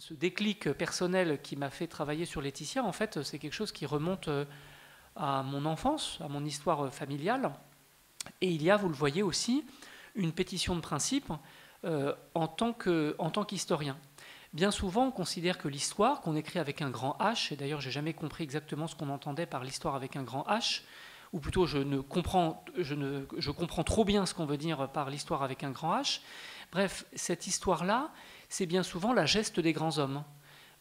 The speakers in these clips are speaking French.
ce déclic personnel qui m'a fait travailler sur Laetitia, en fait, c'est quelque chose qui remonte à mon enfance, à mon histoire familiale. Et il y a, vous le voyez aussi, une pétition de principe en tant qu'historien. Bien souvent, on considère que l'histoire, qu'on écrit avec un grand H, et d'ailleurs, je n'ai jamais compris exactement ce qu'on entendait par l'histoire avec un grand H, ou plutôt je comprends trop bien ce qu'on veut dire par l'histoire avec un grand H. Bref, cette histoire-là, c'est bien souvent la geste des grands hommes,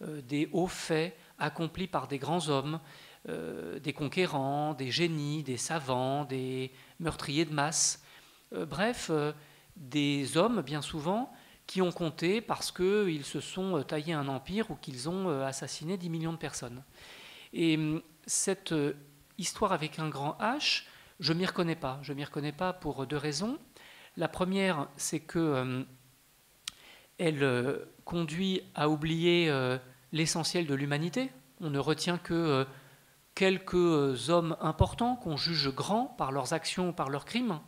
des hauts faits accomplis par des grands hommes, des conquérants, des génies, des savants, des meurtriers de masse. Bref, des hommes, bien souvent, qui ont compté parce qu'ils se sont taillés un empire ou qu'ils ont assassiné 10 millions de personnes. Et cette histoire avec un grand H, je ne m'y reconnais pas. Je ne m'y reconnais pas pour deux raisons. La première, c'est que elle conduit à oublier l'essentiel de l'humanité. On ne retient que quelques hommes importants qu'on juge grands par leurs actions ou par leurs crimes.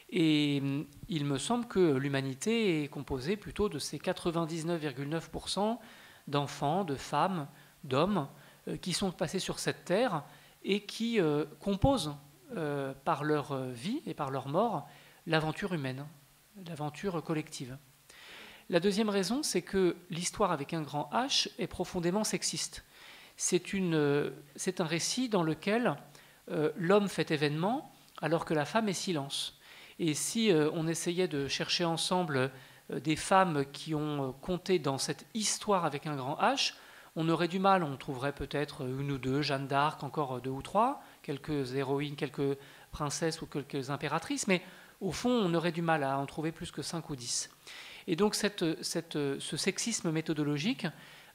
Et il me semble que l'humanité est composée plutôt de ces 99,9% d'enfants, de femmes, d'hommes qui sont passés sur cette terre et qui composent par leur vie et par leur mort l'aventure humaine, l'aventure collective. La deuxième raison, c'est que l'histoire avec un grand H est profondément sexiste. C'est un récit dans lequel l'homme fait événement alors que la femme est silence. Et si on essayait de chercher ensemble des femmes qui ont compté dans cette histoire avec un grand H, on aurait du mal, on trouverait peut-être une ou deux, Jeanne d'Arc, encore deux ou trois, quelques héroïnes, quelques princesses ou quelques impératrices, mais au fond, on aurait du mal à en trouver plus que 5 ou 10. Et donc ce sexisme méthodologique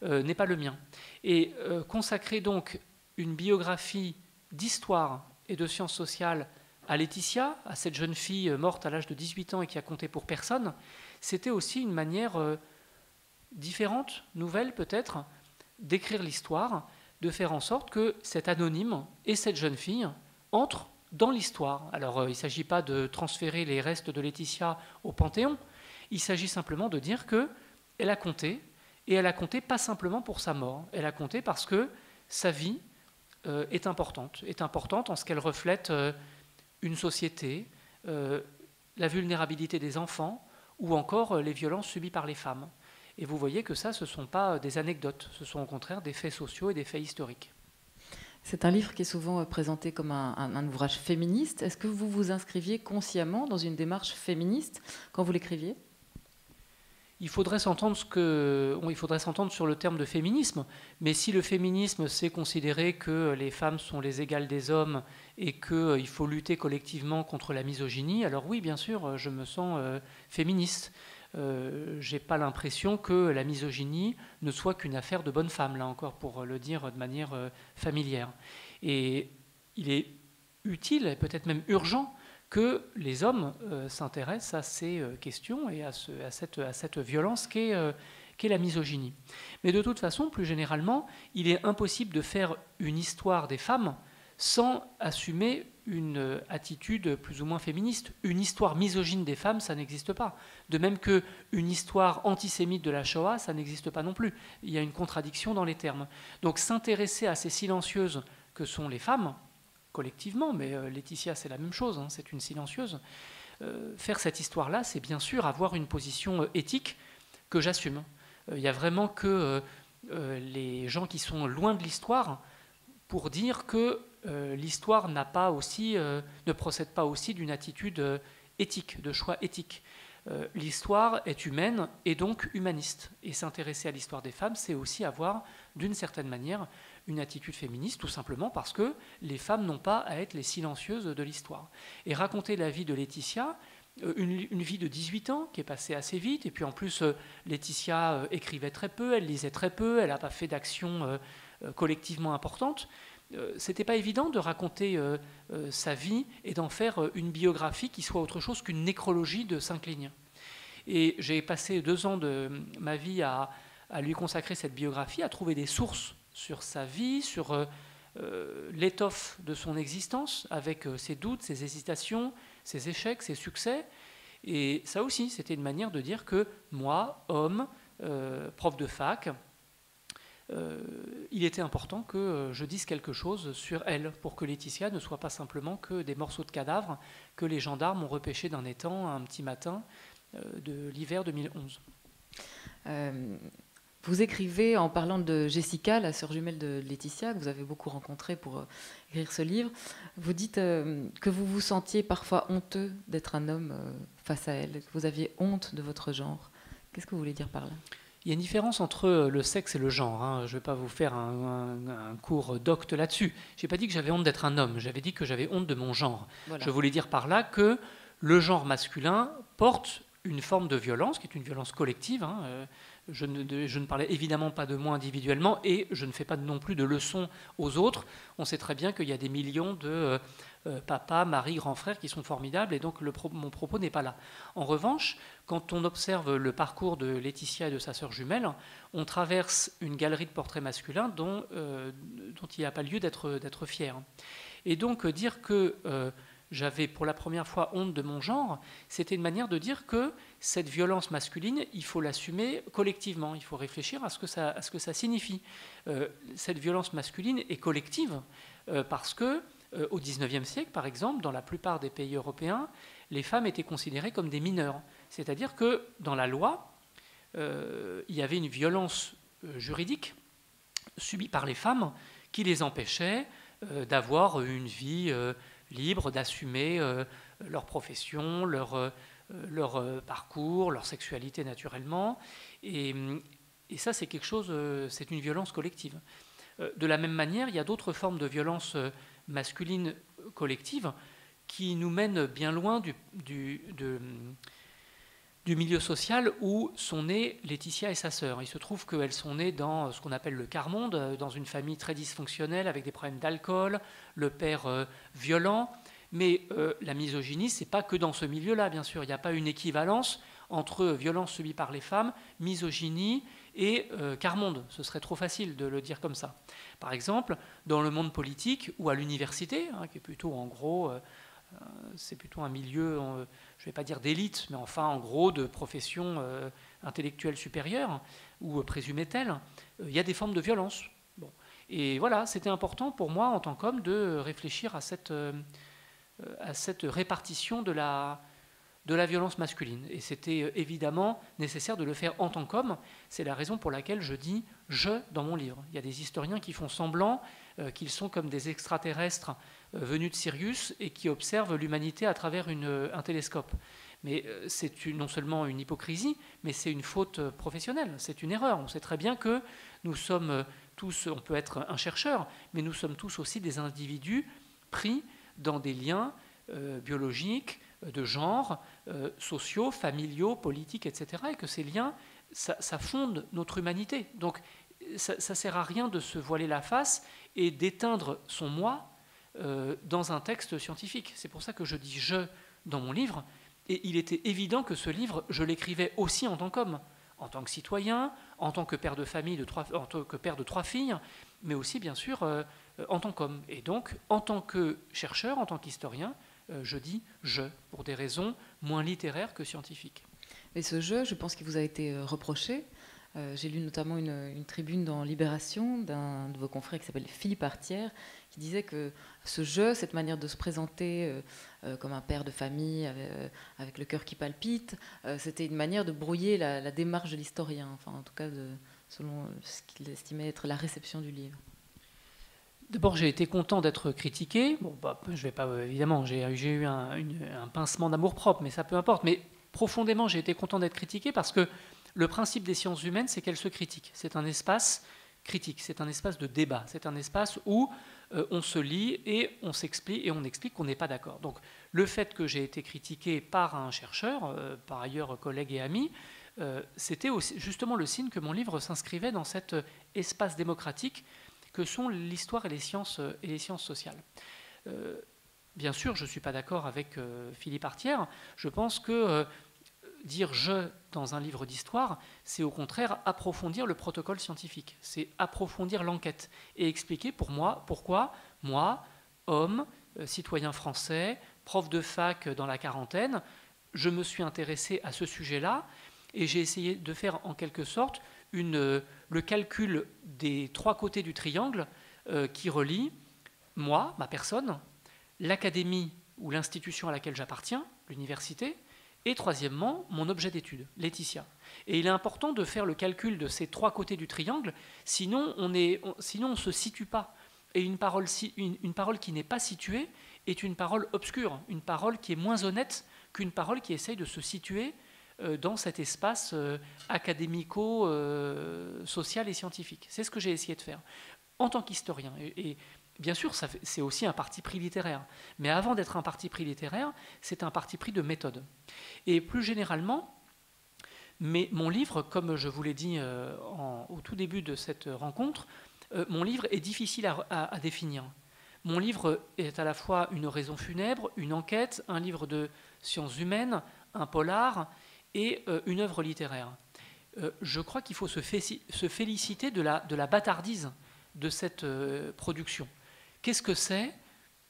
n'est pas le mien. Et consacrer donc une biographie d'histoire et de sciences sociales à Laetitia, à cette jeune fille morte à l'âge de 18 ans et qui a compté pour personne, c'était aussi une manière différente, nouvelle peut-être, d'écrire l'histoire, de faire en sorte que cet anonyme et cette jeune fille entrent dans l'histoire. Alors il ne s'agit pas de transférer les restes de Laetitia au Panthéon, il s'agit simplement de dire qu'elle a compté, et elle a compté pas simplement pour sa mort, elle a compté parce que sa vie est importante en ce qu'elle reflète une société, la vulnérabilité des enfants ou encore les violences subies par les femmes. Et vous voyez que ça, ce ne sont pas des anecdotes, ce sont au contraire des faits sociaux et des faits historiques. C'est un livre qui est souvent présenté comme un ouvrage féministe. Est-ce que vous vous inscriviez consciemment dans une démarche féministe quand vous l'écriviez ? Il faudrait s'entendre sur le terme de féminisme, mais si le féminisme c'est considérer que les femmes sont les égales des hommes et qu'il faut lutter collectivement contre la misogynie, alors oui, bien sûr, je me sens féministe. Je n'ai pas l'impression que la misogynie ne soit qu'une affaire de bonnes femmes, là encore, pour le dire de manière familière. Et il est utile, et peut-être même urgent, que les hommes s'intéressent à ces questions et à cette violence qu'est la misogynie. Mais de toute façon, plus généralement, il est impossible de faire une histoire des femmes sans assumer une attitude plus ou moins féministe. Une histoire misogyne des femmes, ça n'existe pas. De même qu'une histoire antisémite de la Shoah, ça n'existe pas non plus. Il y a une contradiction dans les termes. Donc s'intéresser à ces silencieuses que sont les femmes, collectivement, mais Laetitia c'est la même chose, hein, c'est une silencieuse. Faire cette histoire-là, c'est bien sûr avoir une position éthique que j'assume. Il n'y a vraiment que les gens qui sont loin de l'histoire pour dire que l'histoire ne procède pas aussi d'une attitude éthique, de choix éthique. L'histoire est humaine et donc humaniste. Et s'intéresser à l'histoire des femmes, c'est aussi avoir, d'une certaine manière, une attitude féministe, tout simplement parce que les femmes n'ont pas à être les silencieuses de l'histoire. Et raconter la vie de Laetitia, une vie de 18 ans qui est passée assez vite, et puis en plus, Laetitia écrivait très peu, elle lisait très peu, elle n'a pas fait d'action collectivement importante. C'était pas évident de raconter sa vie et d'en faire une biographie qui soit autre chose qu'une nécrologie de 5 lignes. Et j'ai passé 2 ans de ma vie à lui consacrer cette biographie, à trouver des sources sur sa vie, sur l'étoffe de son existence, avec ses doutes, ses hésitations, ses échecs, ses succès. Et ça aussi, c'était une manière de dire que moi, homme, prof de fac, il était important que je dise quelque chose sur elle, pour que Laetitia ne soit pas simplement que des morceaux de cadavres que les gendarmes ont repêchés d'un étang un petit matin de l'hiver 2011. Vous écrivez, en parlant de Jessica, la sœur jumelle de Laetitia, que vous avez beaucoup rencontrée pour écrire ce livre, vous dites que vous vous sentiez parfois honteux d'être un homme face à elle, que vous aviez honte de votre genre. Qu'est-ce que vous voulez dire par là ? Il y a une différence entre le sexe et le genre. Hein. Je ne vais pas vous faire un cours docte là-dessus. Je n'ai pas dit que j'avais honte d'être un homme, j'avais dit que j'avais honte de mon genre. Voilà. Je voulais dire par là que le genre masculin porte une forme de violence, qui est une violence collective. Hein. Je ne parlais évidemment pas de moi individuellement et je ne fais pas non plus de leçons aux autres. On sait très bien qu'il y a des millions de papas, maris, grands frères qui sont formidables et donc mon propos n'est pas là. En revanche, quand on observe le parcours de Laetitia et de sa sœur jumelle, on traverse une galerie de portraits masculins dont il n'y a pas lieu d'être fier. Et donc dire que j'avais pour la première fois honte de mon genre, c'était une manière de dire que cette violence masculine, il faut l'assumer collectivement, il faut réfléchir à ce que ça signifie. Cette violence masculine est collective parce que au XIXe siècle, par exemple, dans la plupart des pays européens, les femmes étaient considérées comme des mineurs. C'est-à-dire que dans la loi, il y avait une violence juridique subie par les femmes qui les empêchait d'avoir une vie libre, d'assumer leur profession, leur parcours, leur sexualité naturellement. Et ça, c'est quelque chose, c'est une violence collective. De la même manière, il y a d'autres formes de violence masculine collective qui nous mènent bien loin du milieu social où sont nées Laetitia et sa sœur. Il se trouve qu'elles sont nées dans ce qu'on appelle le quart-monde, dans une famille très dysfonctionnelle avec des problèmes d'alcool, le père violent. Mais la misogynie, ce n'est pas que dans ce milieu-là, bien sûr. Il n'y a pas une équivalence entre violence subie par les femmes, misogynie et quart-monde. Ce serait trop facile de le dire comme ça. Par exemple, dans le monde politique ou à l'université, hein, qui est plutôt en gros, c'est plutôt un milieu, je ne vais pas dire d'élite, mais enfin en gros de profession intellectuelle supérieure ou présumée telle, il y a des formes de violence. Bon. Et voilà, c'était important pour moi en tant qu'homme de réfléchir à cette répartition de la violence masculine. Et c'était évidemment nécessaire de le faire en tant qu'homme. C'est la raison pour laquelle je dis « je » dans mon livre. Il y a des historiens qui font semblant qu'ils sont comme des extraterrestres venus de Sirius et qui observent l'humanité à travers un télescope. Mais c'est non seulement une hypocrisie, mais c'est une faute professionnelle, c'est une erreur. On sait très bien que nous sommes tous, on peut être un chercheur, mais nous sommes tous aussi des individus pris dans des liens biologiques, de genre, sociaux, familiaux, politiques, etc. Et que ces liens, ça fonde notre humanité. Donc ça ne sert à rien de se voiler la face et d'éteindre son moi dans un texte scientifique. C'est pour ça que je dis « je » dans mon livre. Et il était évident que ce livre, je l'écrivais aussi en tant qu'homme, en tant que citoyen, en tant que père de famille, en tant que père de 3 filles, mais aussi, bien sûr, en tant qu'homme. Et donc, en tant que chercheur, en tant qu'historien, je dis « je », pour des raisons moins littéraires que scientifiques. Et ce « je », je pense qu'il vous a été reproché. J'ai lu notamment une tribune dans Libération d'un de vos confrères qui s'appelle Philippe Artière, qui disait que ce « je », cette manière de se présenter comme un père de famille avec le cœur qui palpite, c'était une manière de brouiller la démarche de l'historien, enfin en tout cas selon ce qu'il estimait être la réception du livre. D'abord, j'ai été content d'être critiqué. Bon, je vais pas, évidemment, j'ai eu un pincement d'amour-propre, mais ça peu importe. Mais profondément, j'ai été content d'être critiqué parce que le principe des sciences humaines, c'est qu'elles se critiquent. C'est un espace critique, c'est un espace de débat, c'est un espace où on se lit et on s'explique et on explique qu'on n'est pas d'accord. Donc, le fait que j'ai été critiqué par un chercheur, par ailleurs collègue et ami, c'était aussi justement le signe que mon livre s'inscrivait dans cet espace démocratique que sont l'histoire et les sciences sociales. Bien sûr, je ne suis pas d'accord avec Philippe Artière. Je pense que dire « je » dans un livre d'histoire, c'est au contraire approfondir le protocole scientifique. C'est approfondir l'enquête et expliquer pourquoi moi, homme, citoyen français, prof de fac dans la quarantaine, je me suis intéressé à ce sujet-là et j'ai essayé de faire en quelque sorte le calcul des 3 côtés du triangle qui relie moi, ma personne, l'académie ou l'institution à laquelle j'appartiens, l'université, et troisièmement, mon objet d'étude, Laetitia. Et il est important de faire le calcul de ces 3 côtés du triangle, sinon on ne se situe pas. Et une parole qui n'est pas située est une parole obscure, une parole qui est moins honnête qu'une parole qui essaye de se situer dans cet espace académico-social et scientifique. C'est ce que j'ai essayé de faire en tant qu'historien. Et bien sûr, c'est aussi un parti pris littéraire. Mais avant d'être un parti pris littéraire, c'est un parti pris de méthode. Et plus généralement, mon livre, comme je vous l'ai dit au tout début de cette rencontre, mon livre est difficile à définir. Mon livre est à la fois une raison funèbre, une enquête, un livre de sciences humaines, un polar et une œuvre littéraire. Je crois qu'il faut se féliciter de la bâtardise de cette production. Qu'est-ce que c'est?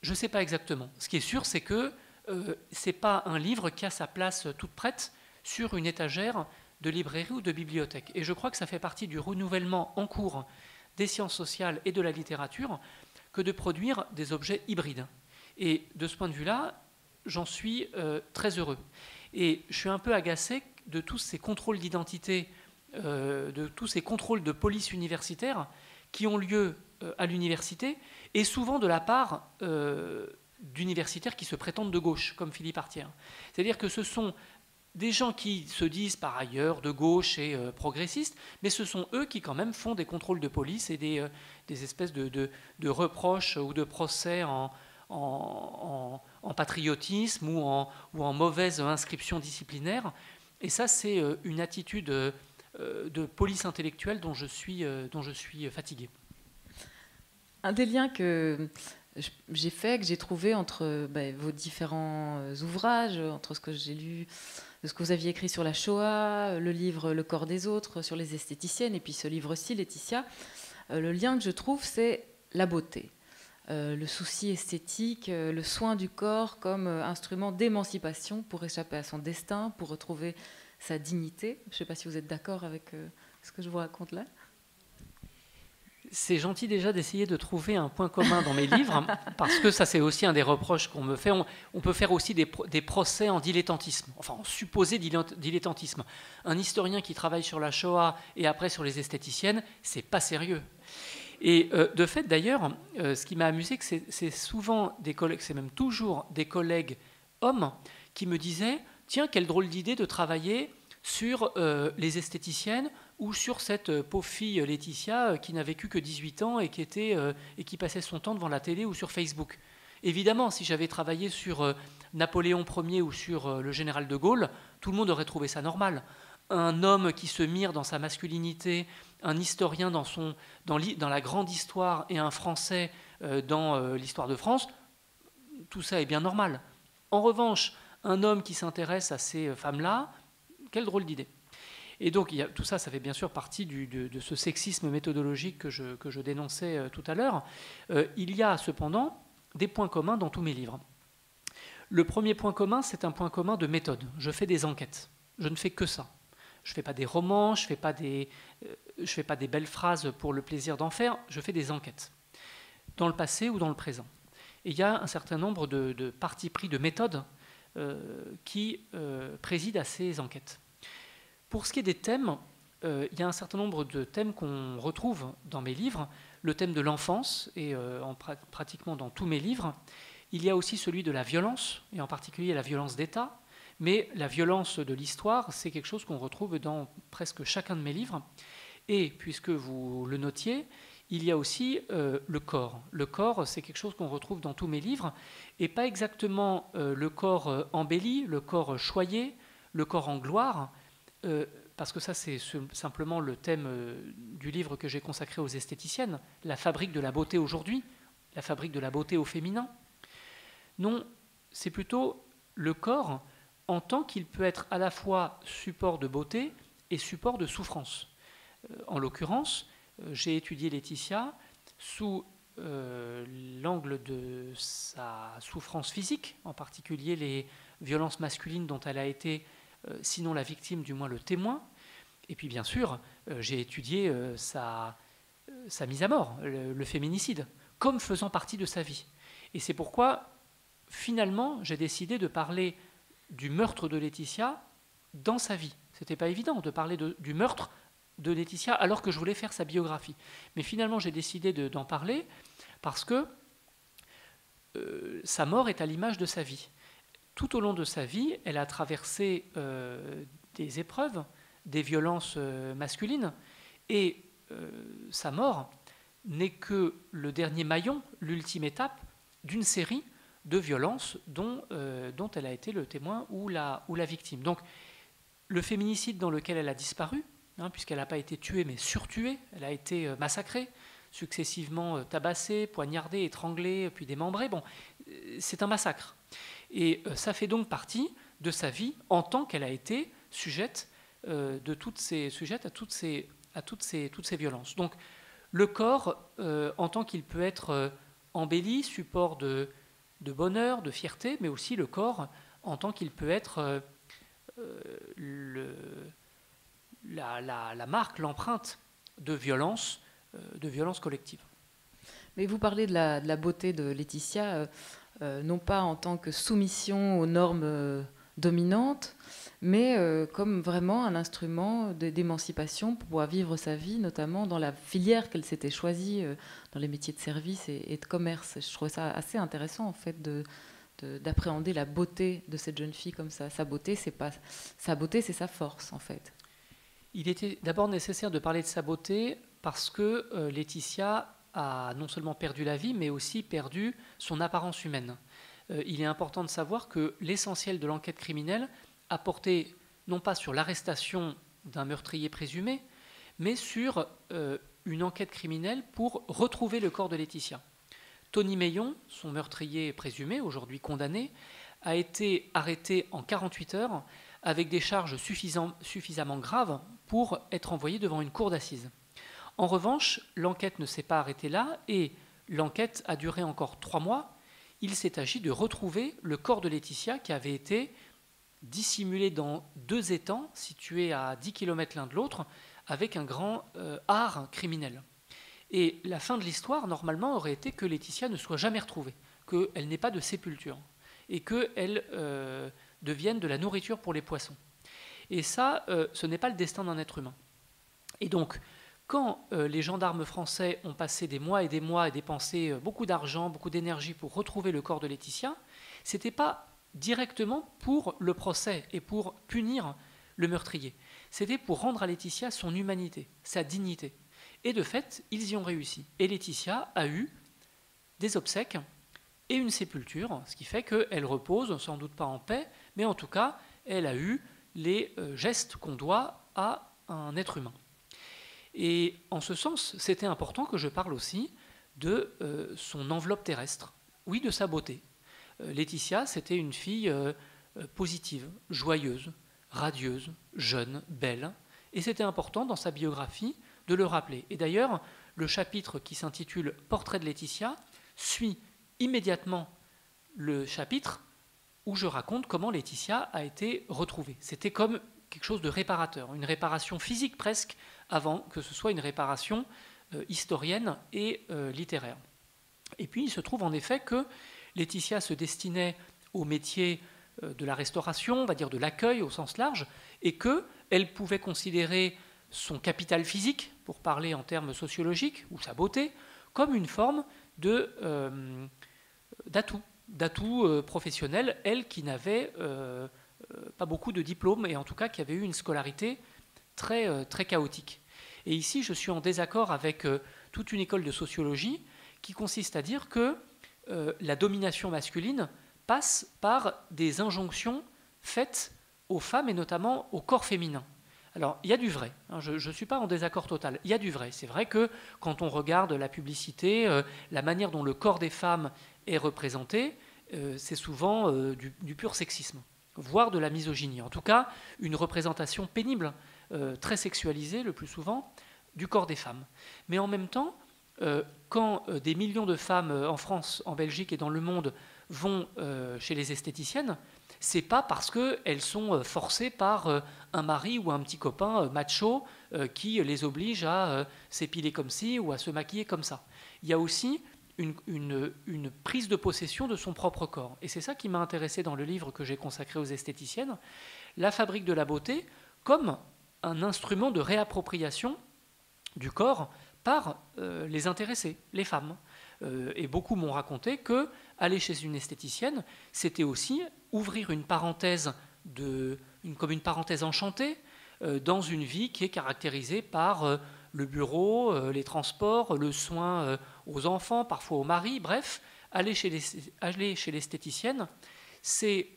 Je ne sais pas exactement. Ce qui est sûr, c'est que ce n'est pas un livre qui a sa place toute prête sur une étagère de librairie ou de bibliothèque. Et je crois que ça fait partie du renouvellement en cours des sciences sociales et de la littérature que de produire des objets hybrides. Et de ce point de vue-là, j'en suis très heureux. Et je suis un peu agacé de tous ces contrôles d'identité, de tous ces contrôles de police universitaire qui ont lieu à l'université, et souvent de la part d'universitaires qui se prétendent de gauche, comme Philippe Artière. C'est-à-dire que ce sont des gens qui se disent par ailleurs de gauche et progressistes, mais ce sont eux qui quand même font des contrôles de police et des espèces de reproches ou de procès en patriotisme ou en mauvaise inscription disciplinaire. Et ça, c'est une attitude de police intellectuelle dont je suis fatigué. Un des liens que j'ai fait, que j'ai trouvé entre vos différents ouvrages, entre ce que j'ai lu, ce que vous aviez écrit sur la Shoah, le livre Le corps des autres, sur les esthéticiennes, et puis ce livre-ci, Laetitia, le lien que je trouve, c'est la beauté. Le souci esthétique, le soin du corps comme instrument d'émancipation pour échapper à son destin, pour retrouver sa dignité. Je ne sais pas si vous êtes d'accord avec ce que je vous raconte là. C'est gentil déjà d'essayer de trouver un point commun dans mes livres, parce que ça c'est aussi un des reproches qu'on me fait. On peut faire aussi des procès en dilettantisme, enfin en supposé dilettantisme. Un historien qui travaille sur la Shoah et après sur les esthéticiennes, c'est pas sérieux. Et de fait d'ailleurs, ce qui m'a amusé, c'est souvent des collègues, c'est même toujours des collègues hommes qui me disaient « Tiens, quelle drôle d'idée de travailler sur les esthéticiennes » ou sur cette pauvre fille Laetitia qui n'a vécu que 18 ans et qui passait son temps devant la télé ou sur Facebook. Évidemment, si j'avais travaillé sur Napoléon Ier ou sur le général de Gaulle, tout le monde aurait trouvé ça normal. Un homme qui se mire dans sa masculinité, un historien dans la grande histoire et un Français dans l'histoire de France, tout ça est bien normal. En revanche, un homme qui s'intéresse à ces femmes-là, quelle drôle d'idée. Et donc, tout ça, ça fait bien sûr partie de ce sexisme méthodologique que je dénonçais tout à l'heure. Il y a cependant des points communs dans tous mes livres. Le premier point commun, c'est un point commun de méthode. Je fais des enquêtes. Je ne fais que ça. Je ne fais pas des romans, je ne fais pas des belles phrases pour le plaisir d'en faire, je fais des enquêtes, dans le passé ou dans le présent. Et il y a un certain nombre de partis pris, de méthodes qui président à ces enquêtes. Pour ce qui est des thèmes, il y a un certain nombre de thèmes qu'on retrouve dans mes livres. Le thème de l'enfance, et pratiquement dans tous mes livres. Il y a aussi celui de la violence, et en particulier la violence d'État. Mais la violence de l'histoire, c'est quelque chose qu'on retrouve dans presque chacun de mes livres. Et, puisque vous le notiez, il y a aussi le corps. Le corps, c'est quelque chose qu'on retrouve dans tous mes livres, et pas exactement le corps embelli, le corps choyé, le corps en gloire, parce que ça c'est simplement le thème du livre que j'ai consacré aux esthéticiennes, la fabrique de la beauté aujourd'hui, la fabrique de la beauté au féminin. Non, c'est plutôt le corps en tant qu'il peut être à la fois support de beauté et support de souffrance. En l'occurrence, j'ai étudié Laetitia sous l'angle de sa souffrance physique, en particulier les violences masculines dont elle a été sinon la victime, du moins le témoin. Et puis bien sûr, j'ai étudié sa mise à mort, le féminicide, comme faisant partie de sa vie. Et c'est pourquoi, finalement, j'ai décidé de parler du meurtre de Laetitia dans sa vie. C'était pas évident de parler du meurtre de Laetitia alors que je voulais faire sa biographie. Mais finalement, j'ai décidé d'en parler parce que sa mort est à l'image de sa vie. Tout au long de sa vie, elle a traversé des épreuves, des violences masculines, et sa mort n'est que le dernier maillon, l'ultime étape d'une série de violences dont elle a été le témoin ou la victime. Donc, le féminicide dans lequel elle a disparu, puisqu'elle n'a pas été tuée mais surtuée, elle a été massacrée, successivement tabassée, poignardée, étranglée, puis démembrée. Bon, c'est un massacre. Et ça fait donc partie de sa vie en tant qu'elle a été sujette à toutes ces violences. Donc, le corps, en tant qu'il peut être embelli, support de bonheur, de fierté, mais aussi le corps en tant qu'il peut être la marque, l'empreinte de violence collective. Mais vous parlez de la beauté de Laetitia, non pas en tant que soumission aux normes dominantes, mais comme vraiment un instrument d'émancipation pour pouvoir vivre sa vie, notamment dans la filière qu'elle s'était choisie, dans les métiers de service et de commerce. Je trouvais ça assez intéressant, en fait, d'appréhender la beauté de cette jeune fille comme ça. Sa beauté, c'est sa force, en fait. Il était d'abord nécessaire de parler de sa beauté parce que Laetitia a non seulement perdu la vie, mais aussi perdu son apparence humaine. Il est important de savoir que l'essentiel de l'enquête criminelle a porté non pas sur l'arrestation d'un meurtrier présumé, mais sur une enquête criminelle pour retrouver le corps de Laetitia. Tony Meillon, son meurtrier présumé, aujourd'hui condamné, a été arrêté en 48 heures avec des charges suffisamment graves pour être envoyé devant une cour d'assises. En revanche, l'enquête ne s'est pas arrêtée là et l'enquête a duré encore 3 mois. Il s'est agi de retrouver le corps de Laetitia qui avait été dissimulé dans 2 étangs situés à 10 km l'un de l'autre avec un grand art criminel. Et la fin de l'histoire, normalement, aurait été que Laetitia ne soit jamais retrouvée, qu'elle n'ait pas de sépulture et qu'elle devienne de la nourriture pour les poissons. Et ça, ce n'est pas le destin d'un être humain. Et donc, quand les gendarmes français ont passé des mois et dépensé beaucoup d'argent, beaucoup d'énergie pour retrouver le corps de Laetitia, ce n'était pas directement pour le procès et pour punir le meurtrier. C'était pour rendre à Laetitia son humanité, sa dignité. Et de fait, ils y ont réussi. Et Laetitia a eu des obsèques et une sépulture, ce qui fait qu'elle repose, sans doute pas en paix, mais en tout cas, elle a eu les gestes qu'on doit à un être humain. Et en ce sens, c'était important que je parle aussi de son enveloppe terrestre, oui, de sa beauté. Laetitia, c'était une fille positive, joyeuse, radieuse, jeune, belle, et c'était important dans sa biographie de le rappeler. Et d'ailleurs, le chapitre qui s'intitule « Portrait de Laetitia » suit immédiatement le chapitre où je raconte comment Laetitia a été retrouvée. C'était comme quelque chose de réparateur, une réparation physique presque, avant que ce soit une réparation historienne et littéraire. Et puis il se trouve en effet que Laetitia se destinait au métier de la restauration, on va dire de l'accueil au sens large, et qu'elle pouvait considérer son capital physique, pour parler en termes sociologiques, ou sa beauté, comme une forme d'atout professionnel, elle qui n'avait pas beaucoup de diplômes, et en tout cas qui avait eu une scolarité très, très chaotique. Et ici, je suis en désaccord avec toute une école de sociologie qui consiste à dire que la domination masculine passe par des injonctions faites aux femmes et notamment au corps féminin. Alors, il y a du vrai, hein, je ne suis pas en désaccord total, il y a du vrai. C'est vrai que quand on regarde la publicité, la manière dont le corps des femmes est représenté, c'est souvent du pur sexisme, voire de la misogynie. En tout cas, une représentation pénible, très sexualisée le plus souvent, du corps des femmes. Mais en même temps, quand des millions de femmes en France, en Belgique et dans le monde vont chez les esthéticiennes, c'est pas parce qu'elles sont forcées par un mari ou un petit copain macho qui les oblige à s'épiler comme ci ou à se maquiller comme ça. Il y a aussi une prise de possession de son propre corps. Et c'est ça qui m'a intéressé dans le livre que j'ai consacré aux esthéticiennes, la fabrique de la beauté comme un instrument de réappropriation du corps par les intéressés, les femmes. Et beaucoup m'ont raconté que aller chez une esthéticienne, c'était aussi ouvrir une parenthèse, comme une parenthèse enchantée dans une vie qui est caractérisée par le bureau, les transports, le soin aux enfants, parfois aux maris, bref, aller chez l'esthéticienne, c'est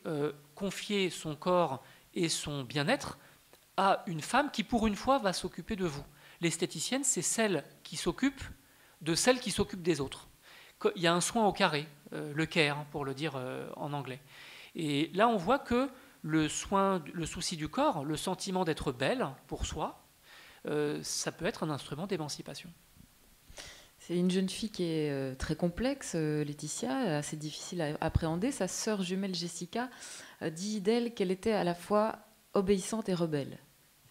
confier son corps et son bien-être à une femme qui, pour une fois, va s'occuper de vous. L'esthéticienne, c'est celle qui s'occupe de celle qui s'occupe des autres. Il y a un soin au carré, le care, pour le dire en anglais. Et là, on voit que le souci du corps, le sentiment d'être belle pour soi, ça peut être un instrument d'émancipation. C'est une jeune fille qui est très complexe, Laetitia, assez difficile à appréhender. Sa sœur jumelle Jessica dit d'elle qu'elle était à la fois obéissante et rebelle.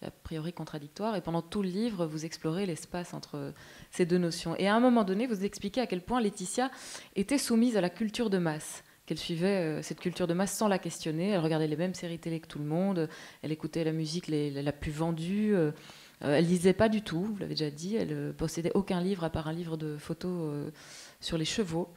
A priori contradictoire, et pendant tout le livre, vous explorez l'espace entre ces deux notions. Et à un moment donné, vous expliquez à quel point Laetitia était soumise à la culture de masse, qu'elle suivait cette culture de masse sans la questionner, elle regardait les mêmes séries télé que tout le monde, elle écoutait la musique la plus vendue, elle lisait pas du tout, vous l'avez déjà dit, elle possédait aucun livre à part un livre de photos sur les chevaux.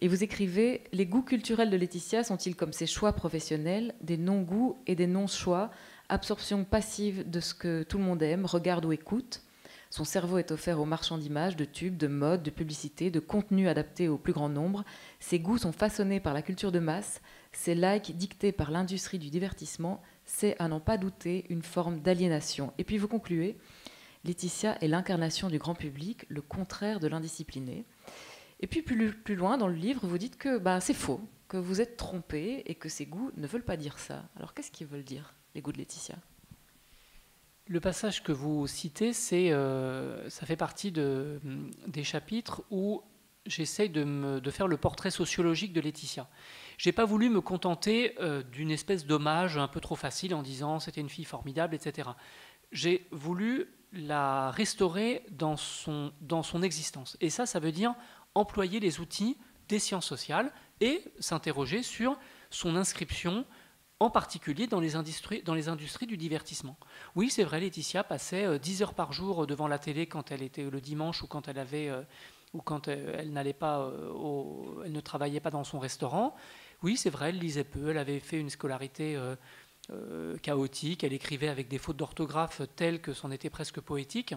Et vous écrivez « Les goûts culturels de Laetitia sont-ils comme ses choix professionnels, des non-goûts et des non-choix, absorption passive de ce que tout le monde aime, regarde ou écoute. Son cerveau est offert aux marchands d'images, de tubes, de mode, de publicité, de contenu adapté au plus grand nombre. Ses goûts sont façonnés par la culture de masse, ses likes dictés par l'industrie du divertissement. C'est, à n'en pas douter, une forme d'aliénation. » Et puis vous concluez « Laetitia est l'incarnation du grand public, le contraire de l'indiscipliné. » Et puis plus loin dans le livre, vous dites que c'est faux, que vous êtes trompé et que ses goûts ne veulent pas dire ça. Alors qu'est-ce qu'ils veulent dire, les goûts de Laetitia ? Le passage que vous citez, ça fait partie des chapitres où j'essaye de faire le portrait sociologique de Laetitia. Je n'ai pas voulu me contenter d'une espèce d'hommage un peu trop facile en disant c'était une fille formidable, etc. J'ai voulu la restaurer dans son existence. Et ça veut dire employer les outils des sciences sociales et s'interroger sur son inscription, en particulier dans les industries du divertissement. Oui, c'est vrai, Laetitia passait 10 heures par jour devant la télé quand elle était le dimanche ou quand elle n'allait pas, elle ne travaillait pas dans son restaurant. Oui, c'est vrai, elle lisait peu, elle avait fait une scolarité chaotique, elle écrivait avec des fautes d'orthographe telles que c'en était presque poétique.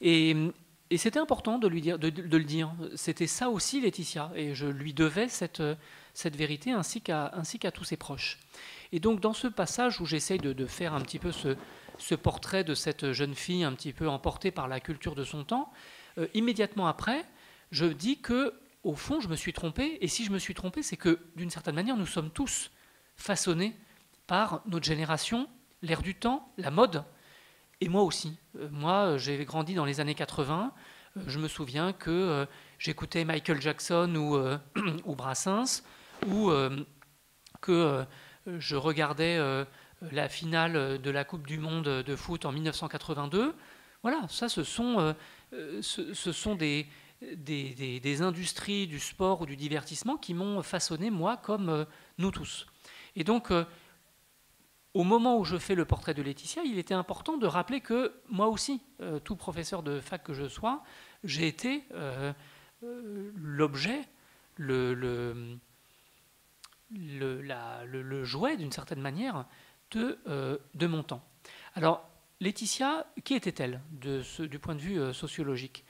Et c'était important de le dire. C'était ça aussi, Laetitia, et je lui devais cette vérité ainsi qu'à tous ses proches. Et donc, dans ce passage où j'essaye de faire un petit peu ce portrait de cette jeune fille un petit peu emportée par la culture de son temps, immédiatement après, je dis que, au fond, je me suis trompé. Et si je me suis trompé, c'est que, d'une certaine manière, nous sommes tous façonnés par notre génération, l'air du temps, la mode. Et moi aussi. Moi, j'ai grandi dans les années 80. Je me souviens que j'écoutais Michael Jackson ou Brassens, ou que je regardais la finale de la Coupe du Monde de foot en 1982. Voilà, ça, ce sont des industries du sport ou du divertissement qui m'ont façonné, moi, comme nous tous. Et donc, au moment où je fais le portrait de Laetitia, il était important de rappeler que moi aussi, tout professeur de fac que je sois, j'ai été l'objet, le jouet d'une certaine manière de mon temps. Alors, Laetitia, qui était-elle du point de vue sociologique ?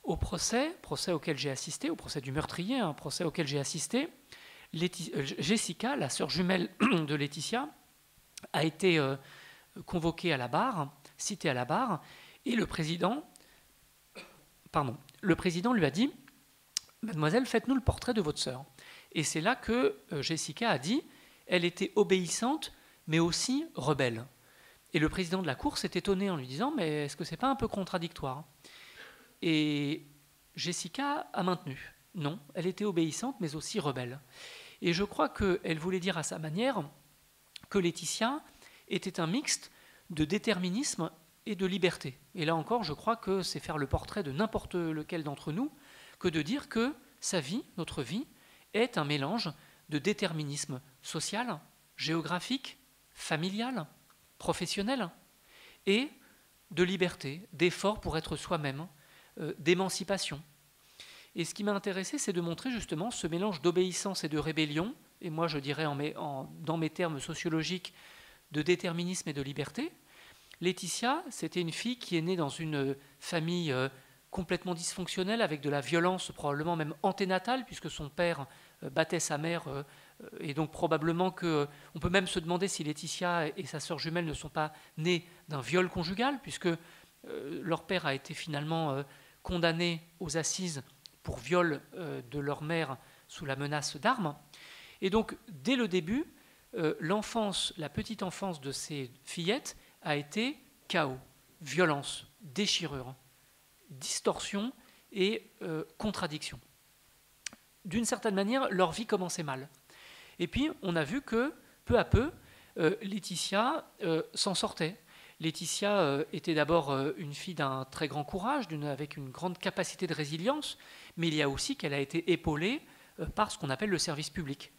Au procès auquel j'ai assisté, au procès du meurtrier, un procès auquel j'ai assisté, Jessica, la sœur jumelle de Laetitia, a été convoquée à la barre, citée à la barre, et le président lui a dit « Mademoiselle, faites-nous le portrait de votre sœur ». Et c'est là que Jessica a dit « Elle était obéissante, mais aussi rebelle ». Et le président de la cour s'est étonné en lui disant « Mais est-ce que c'est pas un peu contradictoire ?» Et Jessica a maintenu « Non, elle était obéissante, mais aussi rebelle ». Et je crois qu'elle voulait dire à sa manière que Laetitia était un mixte de déterminisme et de liberté. Et là encore, je crois que c'est faire le portrait de n'importe lequel d'entre nous que de dire que sa vie, notre vie, est un mélange de déterminisme social, géographique, familial, professionnel, et de liberté, d'effort pour être soi-même, d'émancipation. Et ce qui m'a intéressé, c'est de montrer justement ce mélange d'obéissance et de rébellion, et moi je dirais dans mes termes sociologiques, de déterminisme et de liberté. Laetitia, c'était une fille qui est née dans une famille complètement dysfonctionnelle, avec de la violence probablement même anténatale, puisque son père battait sa mère, et donc probablement on peut même se demander si Laetitia et sa sœur jumelle ne sont pas nées d'un viol conjugal, puisque leur père a été finalement condamné aux assises pour viol de leur mère sous la menace d'armes. Et donc, dès le début, la petite enfance de ces fillettes a été chaos, violence, déchirure, distorsion et contradiction. D'une certaine manière, leur vie commençait mal. Et puis, on a vu que, peu à peu, Laetitia s'en sortait. Laetitia était d'abord une fille d'un très grand courage, avec une grande capacité de résilience, mais il y a aussi qu'elle a été épaulée par ce qu'on appelle le service public.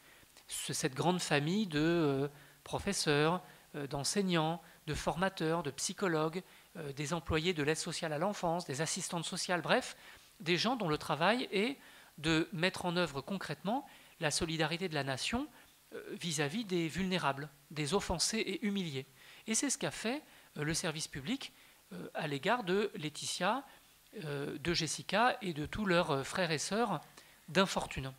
Cette grande famille de professeurs, d'enseignants, de formateurs, de psychologues, des employés de l'aide sociale à l'enfance, des assistantes sociales, bref, des gens dont le travail est de mettre en œuvre concrètement la solidarité de la nation vis-à-vis des vulnérables, des offensés et humiliés. Et c'est ce qu'a fait le service public à l'égard de Laetitia, de Jessica et de tous leurs frères et sœurs d'infortune.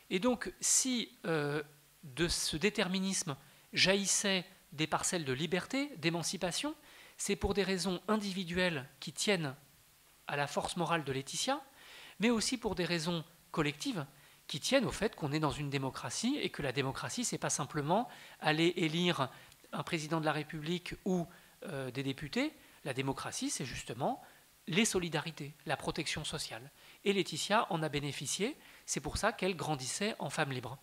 Et donc, si de ce déterminisme jaillissaient des parcelles de liberté, d'émancipation, c'est pour des raisons individuelles qui tiennent à la force morale de Laetitia, mais aussi pour des raisons collectives qui tiennent au fait qu'on est dans une démocratie et que la démocratie, ce n'est pas simplement aller élire un président de la République ou des députés. La démocratie, c'est justement les solidarités, la protection sociale. Et Laetitia en a bénéficié, c'est pour ça qu'elle grandissait en femme libre.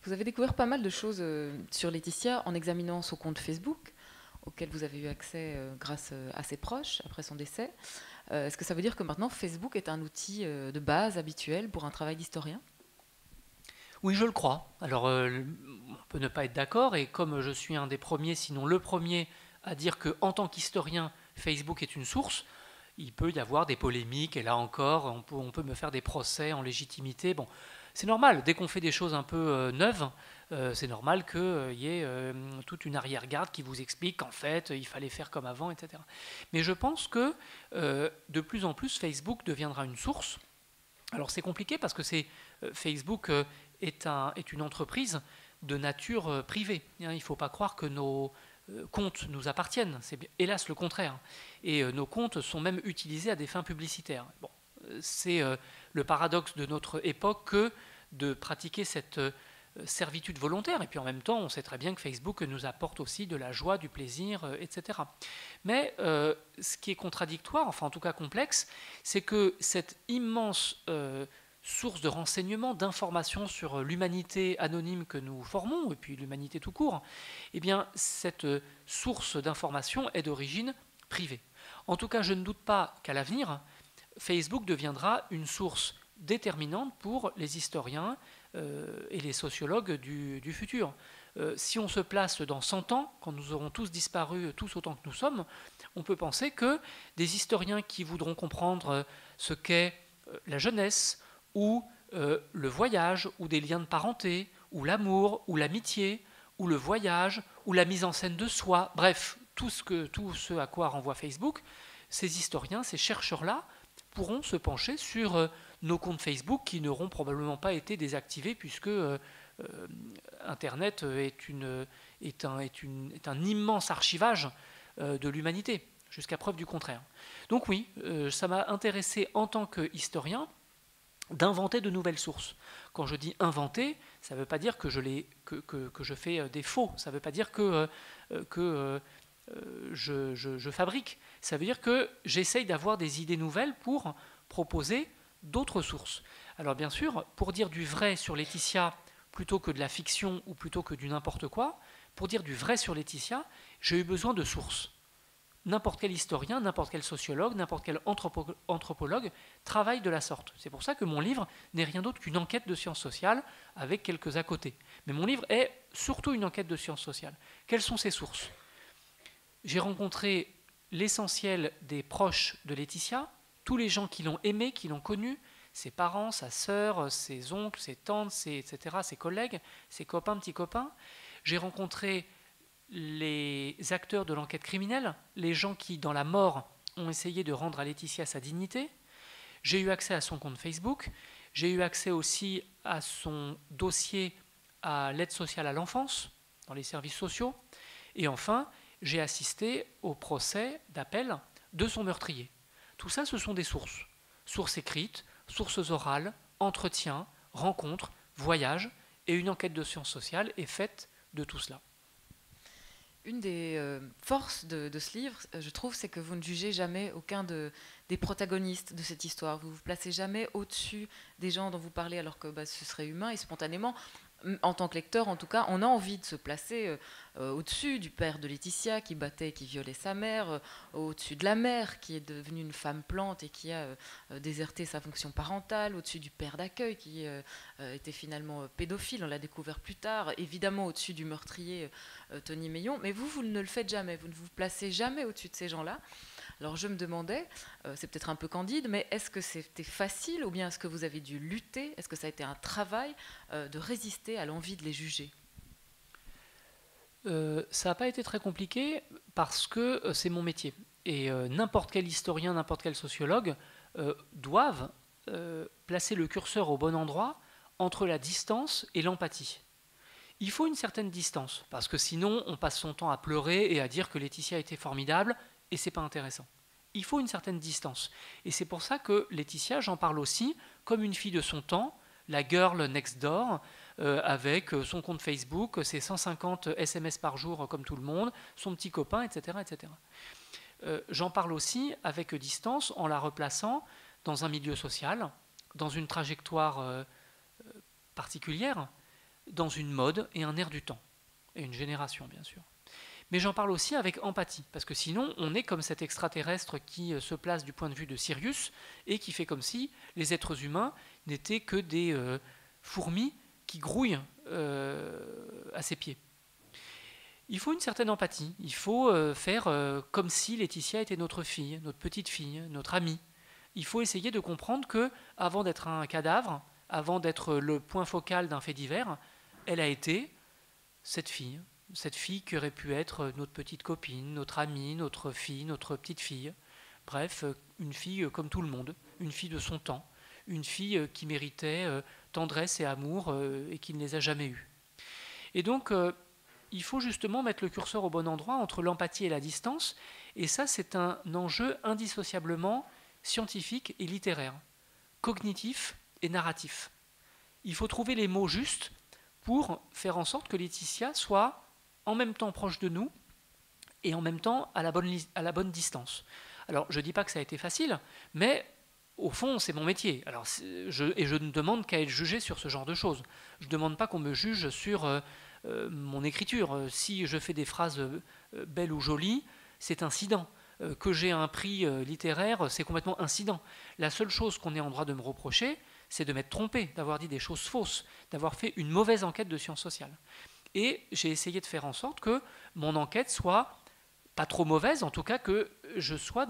Vous avez découvert pas mal de choses sur Laetitia en examinant son compte Facebook, auquel vous avez eu accès grâce à ses proches après son décès. Est-ce que ça veut dire que maintenant Facebook est un outil de base habituel pour un travail d'historien ? Oui, je le crois. Alors, on peut ne pas être d'accord, et comme je suis un des premiers, sinon le premier, à dire qu'en tant qu'historien, Facebook est une source, il peut y avoir des polémiques, et là encore, on peut me faire des procès en légitimité. Bon, c'est normal, dès qu'on fait des choses un peu neuves, c'est normal qu'il y ait toute une arrière-garde qui vous explique qu'en fait, il fallait faire comme avant, etc. Mais je pense que de plus en plus, Facebook deviendra une source. Alors c'est compliqué parce que Facebook est une entreprise de nature privée. Il ne faut pas croire que nos comptes nous appartiennent, c'est hélas le contraire. Et nos comptes sont même utilisés à des fins publicitaires. Bon, c'est le paradoxe de notre époque que de pratiquer cette servitude volontaire. Et puis en même temps, on sait très bien que Facebook nous apporte aussi de la joie, du plaisir, etc. Mais ce qui est contradictoire, enfin en tout cas complexe, c'est que cette immense source de renseignements, d'informations sur l'humanité anonyme que nous formons, et puis l'humanité tout court, eh bien cette source d'informations est d'origine privée. En tout cas, je ne doute pas qu'à l'avenir, Facebook deviendra une source déterminante pour les historiens et les sociologues du futur. Si on se place dans 100 ans, quand nous aurons tous disparu, tous autant que nous sommes, on peut penser que des historiens qui voudront comprendre ce qu'est la jeunesse, ou le voyage, ou des liens de parenté, ou l'amour, ou l'amitié, ou le voyage, ou la mise en scène de soi, bref, tout ce à quoi renvoie Facebook, ces historiens, ces chercheurs-là, pourront se pencher sur nos comptes Facebook qui n'auront probablement pas été désactivés puisque Internet est un immense archivage de l'humanité, jusqu'à preuve du contraire. Donc oui, ça m'a intéressé en tant qu'historien d'inventer de nouvelles sources. Quand je dis inventer, ça ne veut pas dire que je fais des faux, ça ne veut pas dire que je fabrique. Ça veut dire que j'essaye d'avoir des idées nouvelles pour proposer d'autres sources. Alors bien sûr, pour dire du vrai sur Laetitia, plutôt que de la fiction ou plutôt que du n'importe quoi, pour dire du vrai sur Laetitia, j'ai eu besoin de sources. N'importe quel historien, n'importe quel sociologue, n'importe quel anthropologue travaille de la sorte. C'est pour ça que mon livre n'est rien d'autre qu'une enquête de sciences sociales avec quelques à côté. Mais mon livre est surtout une enquête de sciences sociales. Quelles sont ses sources? J'ai rencontré l'essentiel des proches de Laetitia, tous les gens qui l'ont aimée, qui l'ont connue, ses parents, sa sœur, ses oncles, ses tantes, etc., ses collègues, ses copains, petits copains. J'ai rencontré les acteurs de l'enquête criminelle, les gens qui, dans la mort, ont essayé de rendre à Laetitia sa dignité. J'ai eu accès à son compte Facebook. J'ai eu accès aussi à son dossier à l'aide sociale à l'enfance, dans les services sociaux. Et enfin, j'ai assisté au procès d'appel de son meurtrier. Tout ça, ce sont des sources. Sources écrites, sources orales, entretiens, rencontres, voyages. Et une enquête de sciences sociales est faite de tout cela. Une des forces de ce livre, je trouve, c'est que vous ne jugez jamais aucun des protagonistes de cette histoire. Vous ne vous placez jamais au-dessus des gens dont vous parlez, alors que ce serait humain. Et spontanément, en tant que lecteur, en tout cas, on a envie de se placer au-dessus du père de Laetitia qui battait et qui violait sa mère, au-dessus de la mère qui est devenue une femme plante et qui a déserté sa fonction parentale, au-dessus du père d'accueil qui était finalement pédophile, on l'a découvert plus tard, évidemment au-dessus du meurtrier Tony Meillon. Mais vous ne le faites jamais, vous ne vous placez jamais au-dessus de ces gens-là. Alors je me demandais, c'est peut-être un peu candide, mais est-ce que c'était facile ou bien est-ce que vous avez dû lutter? Est-ce que ça a été un travail de résister à l'envie de les juger? Ça n'a pas été très compliqué parce que c'est mon métier. Et n'importe quel historien, n'importe quel sociologue doivent placer le curseur au bon endroit entre la distance et l'empathie. Il faut une certaine distance, parce que sinon on passe son temps à pleurer et à dire que Laetitia était formidable, et c'est pas intéressant. Il faut une certaine distance. Et c'est pour ça que Laetitia, j'en parle aussi comme une fille de son temps, la girl next door, avec son compte Facebook, ses 150 SMS par jour comme tout le monde, son petit copain, etc. etc. J'en parle aussi avec distance en la replaçant dans un milieu social, dans une trajectoire particulière, dans une mode et un air du temps, et une génération bien sûr. Mais j'en parle aussi avec empathie, parce que sinon on est comme cet extraterrestre qui se place du point de vue de Sirius et qui fait comme si les êtres humains n'étaient que des fourmis qui grouillent à ses pieds. Il faut une certaine empathie, il faut faire comme si Laetitia était notre fille, notre petite fille, notre amie. Il faut essayer de comprendre que, avant d'être un cadavre, avant d'être le point focal d'un fait divers, elle a été cette fille qui aurait pu être notre petite copine, notre amie, notre fille, notre petite fille. Bref, une fille comme tout le monde, une fille de son temps, une fille qui méritait tendresse et amour et qui ne les a jamais eus. Et donc, il faut justement mettre le curseur au bon endroit entre l'empathie et la distance, et ça, c'est un enjeu indissociablement scientifique et littéraire, cognitif et narratif. Il faut trouver les mots justes pour faire en sorte que Laetitia soit en même temps proche de nous et en même temps à la bonne distance. Alors, je ne dis pas que ça a été facile, mais au fond, c'est mon métier. Alors, je ne demande qu'à être jugé sur ce genre de choses. Je ne demande pas qu'on me juge sur mon écriture. Si je fais des phrases belles ou jolies, c'est incident. Que j'ai un prix littéraire, c'est complètement incident. La seule chose qu'on est en droit de me reprocher, c'est de m'être trompé, d'avoir dit des choses fausses, d'avoir fait une mauvaise enquête de sciences sociales. Et j'ai essayé de faire en sorte que mon enquête soit pas trop mauvaise, en tout cas que je sois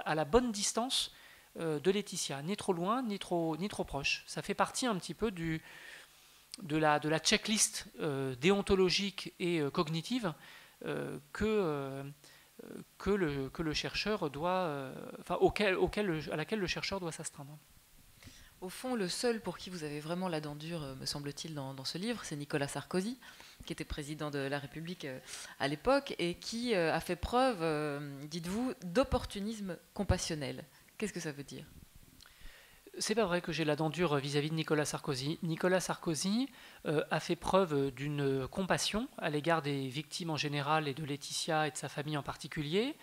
à la bonne distance de Laetitia, ni trop loin, ni trop proche. Ça fait partie un petit peu de la checklist déontologique et cognitive que le chercheur doit, à laquelle le chercheur doit s'astreindre. Au fond, le seul pour qui vous avez vraiment la dent dure, me semble-t-il, dans ce livre, c'est Nicolas Sarkozy, qui était président de la République à l'époque et qui a fait preuve, dites-vous, d'opportunisme compassionnel. Qu'est-ce que ça veut dire ? C'est pas vrai que j'ai la dent dure vis-à-vis de Nicolas Sarkozy. Nicolas Sarkozy a fait preuve d'une compassion à l'égard des victimes en général et de Laetitia et de sa famille en particulier.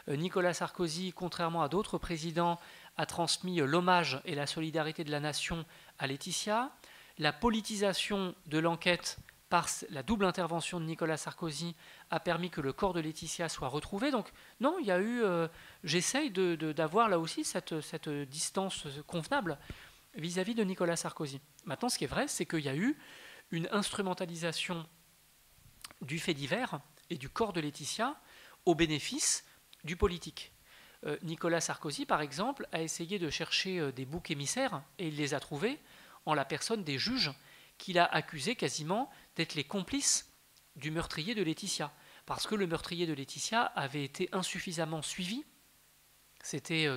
Nicolas Sarkozy, contrairement à d'autres présidents, a transmis l'hommage et la solidarité de la nation à Laetitia. La politisation de l'enquête par la double intervention de Nicolas Sarkozy a permis que le corps de Laetitia soit retrouvé. Donc non, il y a eu, j'essaye d'avoir là aussi cette distance convenable vis-à-vis de Nicolas Sarkozy. Maintenant, ce qui est vrai, c'est qu'il y a eu une instrumentalisation du fait divers et du corps de Laetitia au bénéfice du politique. Nicolas Sarkozy, par exemple, a essayé de chercher des boucs émissaires et il les a trouvés en la personne des juges qu'il a accusés quasiment d'être les complices du meurtrier de Laetitia. Parce que le meurtrier de Laetitia avait été insuffisamment suivi. C'était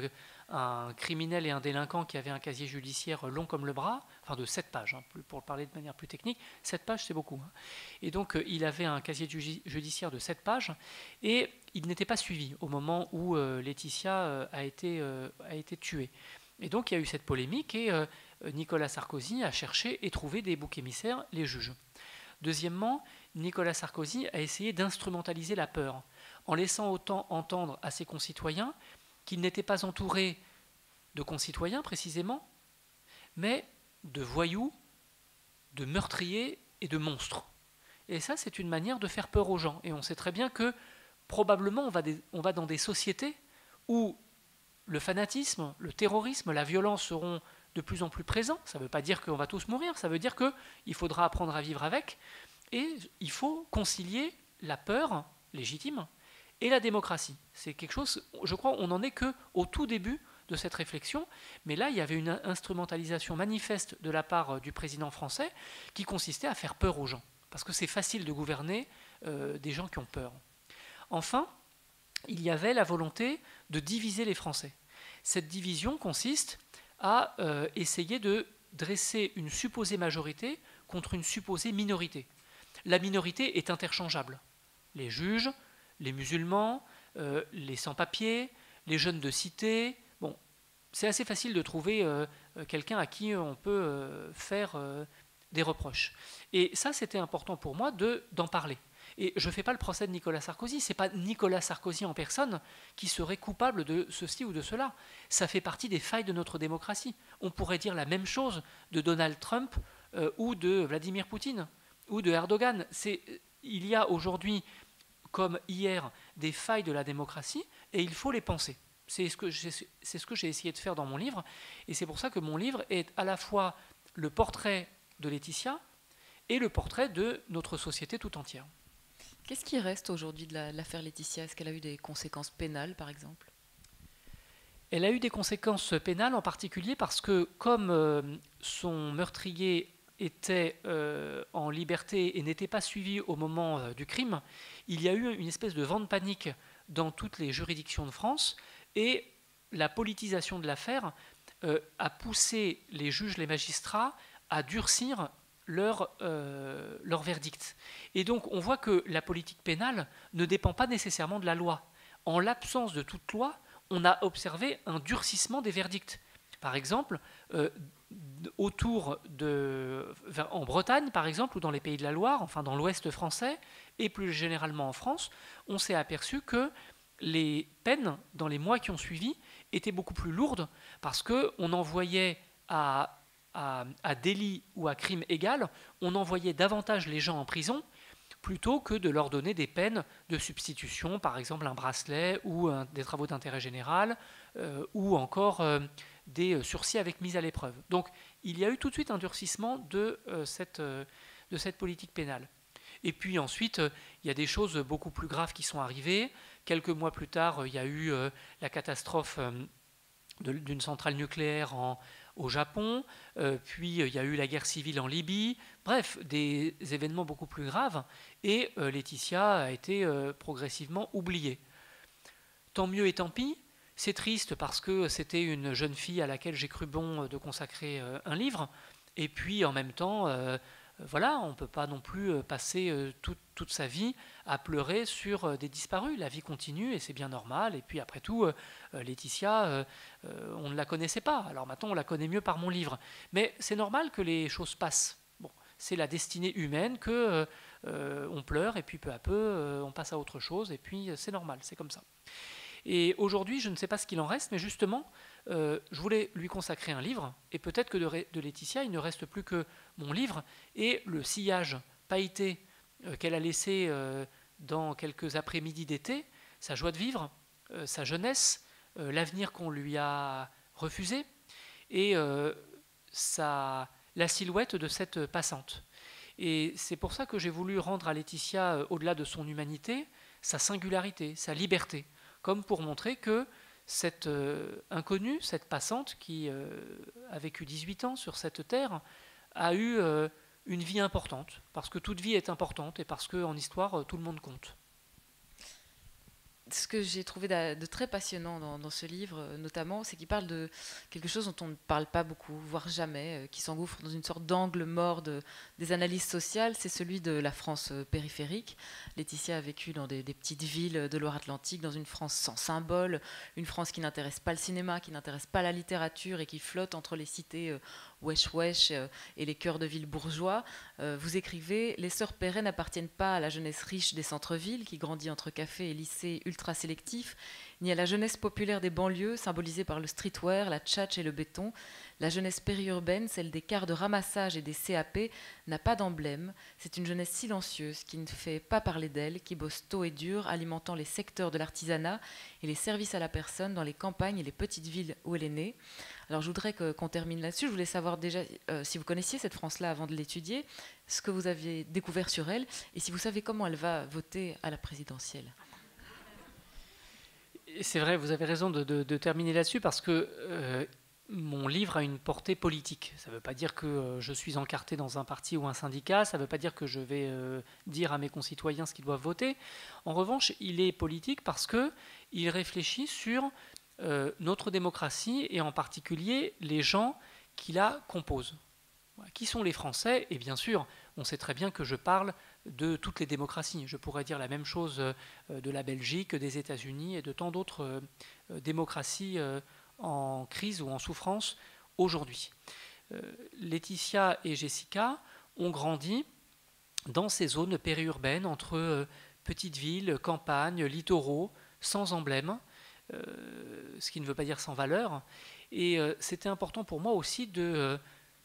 un criminel et un délinquant qui avait un casier judiciaire long comme le bras, enfin de 7 pages, pour parler de manière plus technique. 7 pages, c'est beaucoup. Et donc, il avait un casier judiciaire de 7 pages, et il n'était pas suivi au moment où Laetitia a été tuée. Et donc, il y a eu cette polémique, et Nicolas Sarkozy a cherché et trouvé des boucs émissaires, les juges. Deuxièmement, Nicolas Sarkozy a essayé d'instrumentaliser la peur, en laissant autant entendre à ses concitoyens qu'il n'était pas entouré de concitoyens précisément, mais de voyous, de meurtriers et de monstres. Et ça, c'est une manière de faire peur aux gens. Et on sait très bien que probablement on va dans des sociétés où le fanatisme, le terrorisme, la violence seront de plus en plus présents. Ça ne veut pas dire qu'on va tous mourir, ça veut dire qu'il faudra apprendre à vivre avec. Et il faut concilier la peur légitime et la démocratie. C'est quelque chose, je crois, on n'en est qu'au tout début de cette réflexion, mais là, il y avait une instrumentalisation manifeste de la part du président français qui consistait à faire peur aux gens, parce que c'est facile de gouverner des gens qui ont peur. Enfin, il y avait la volonté de diviser les Français. Cette division consiste à essayer de dresser une supposée majorité contre une supposée minorité. La minorité est interchangeable. Les juges, les musulmans, les sans-papiers, les jeunes de cité. Bon, c'est assez facile de trouver quelqu'un à qui on peut faire des reproches. Et ça, c'était important pour moi d'en parler. Et je ne fais pas le procès de Nicolas Sarkozy. Ce n'est pas Nicolas Sarkozy en personne qui serait coupable de ceci ou de cela. Ça fait partie des failles de notre démocratie. On pourrait dire la même chose de Donald Trump ou de Vladimir Poutine ou de Erdogan. Il y a aujourd'hui, comme hier, des failles de la démocratie et il faut les penser. C'est ce que j'ai essayé de faire dans mon livre. Et c'est pour ça que mon livre est à la fois le portrait de Laetitia et le portrait de notre société tout entière. Qu'est-ce qui reste aujourd'hui de l'affaire Laetitia? Est-ce qu'elle a eu des conséquences pénales, par exemple? Elle a eu des conséquences pénales, en particulier parce que, comme son meurtrier était en liberté et n'était pas suivi au moment du crime, il y a eu une espèce de vent de panique dans toutes les juridictions de France, et la politisation de l'affaire a poussé les juges, les magistrats à durcir leur verdict. Et donc on voit que la politique pénale ne dépend pas nécessairement de la loi. En l'absence de toute loi, on a observé un durcissement des verdicts. Par exemple, en Bretagne, par exemple, ou dans les Pays de la Loire, enfin dans l'Ouest français, et plus généralement en France, on s'est aperçu que les peines, dans les mois qui ont suivi, étaient beaucoup plus lourdes, parce qu'on envoyait à délit ou à crime égal, on envoyait davantage les gens en prison plutôt que de leur donner des peines de substitution, par exemple un bracelet ou des travaux d'intérêt général, ou encore des sursis avec mise à l'épreuve. Donc il y a eu tout de suite un durcissement de cette politique pénale. Et puis ensuite, il y a des choses beaucoup plus graves qui sont arrivées. Quelques mois plus tard, il y a eu la catastrophe d'une centrale nucléaire au Japon, puis il y a eu la guerre civile en Libye, bref, des événements beaucoup plus graves, et Laetitia a été progressivement oubliée. Tant mieux et tant pis, c'est triste parce que c'était une jeune fille à laquelle j'ai cru bon de consacrer un livre, et puis en même temps, voilà, on ne peut pas non plus passer toute sa vie à pleurer sur des disparus. La vie continue et c'est bien normal. Et puis après tout, Laetitia, on ne la connaissait pas. Alors maintenant, on la connaît mieux par mon livre. Mais c'est normal que les choses passent. Bon, c'est la destinée humaine que on pleure et puis peu à peu, on passe à autre chose. Et puis c'est normal, c'est comme ça. Et aujourd'hui, je ne sais pas ce qu'il en reste, mais justement, je voulais lui consacrer un livre, et peut-être que de Laetitia, il ne reste plus que mon livre et le sillage pailleté qu'elle a laissé dans quelques après-midi d'été, sa joie de vivre, sa jeunesse, l'avenir qu'on lui a refusé, et la silhouette de cette passante. Et c'est pour ça que j'ai voulu rendre à Laetitia, au-delà de son humanité, sa singularité, sa liberté, comme pour montrer que cette inconnue, cette passante qui a vécu 18 ans sur cette terre, a eu une vie importante, parce que toute vie est importante et parce qu'en histoire, tout le monde compte. Ce que j'ai trouvé de très passionnant dans ce livre, notamment, c'est qu'il parle de quelque chose dont on ne parle pas beaucoup, voire jamais, qui s'engouffre dans une sorte d'angle mort des analyses sociales, c'est celui de la France périphérique. Laetitia a vécu dans des petites villes de Loire-Atlantique, dans une France sans symbole, une France qui n'intéresse pas le cinéma, qui n'intéresse pas la littérature et qui flotte entre les cités wesh-wesh et les cœurs de ville bourgeois. Vous écrivez « Les sœurs Perret n'appartiennent pas à la jeunesse riche des centres-villes, qui grandit entre cafés et lycées ultra sélectifs, ni à la jeunesse populaire des banlieues, symbolisée par le streetwear, la tchatch et le béton. La jeunesse périurbaine, celle des cars de ramassage et des CAP, n'a pas d'emblème. C'est une jeunesse silencieuse qui ne fait pas parler d'elle, qui bosse tôt et dur, alimentant les secteurs de l'artisanat et les services à la personne dans les campagnes et les petites villes où elle est née. » Alors je voudrais qu'on termine là-dessus. Je voulais savoir déjà si vous connaissiez cette France-là avant de l'étudier, ce que vous aviez découvert sur elle, et si vous savez comment elle va voter à la présidentielle. C'est vrai, vous avez raison de terminer là-dessus, parce que mon livre a une portée politique. Ça ne veut pas dire que je suis encarté dans un parti ou un syndicat, ça ne veut pas dire que je vais dire à mes concitoyens ce qu'ils doivent voter. En revanche, il est politique parce qu'il réfléchit sur notre démocratie et en particulier les gens qui la composent. Qui sont les Français? Et bien sûr, on sait très bien que je parle de toutes les démocraties. Je pourrais dire la même chose de la Belgique, des États-Unis et de tant d'autres démocraties en crise ou en souffrance aujourd'hui. Laetitia et Jessica ont grandi dans ces zones périurbaines entre petites villes, campagnes, littoraux, sans emblème, ce qui ne veut pas dire sans valeur. Et c'était important pour moi aussi de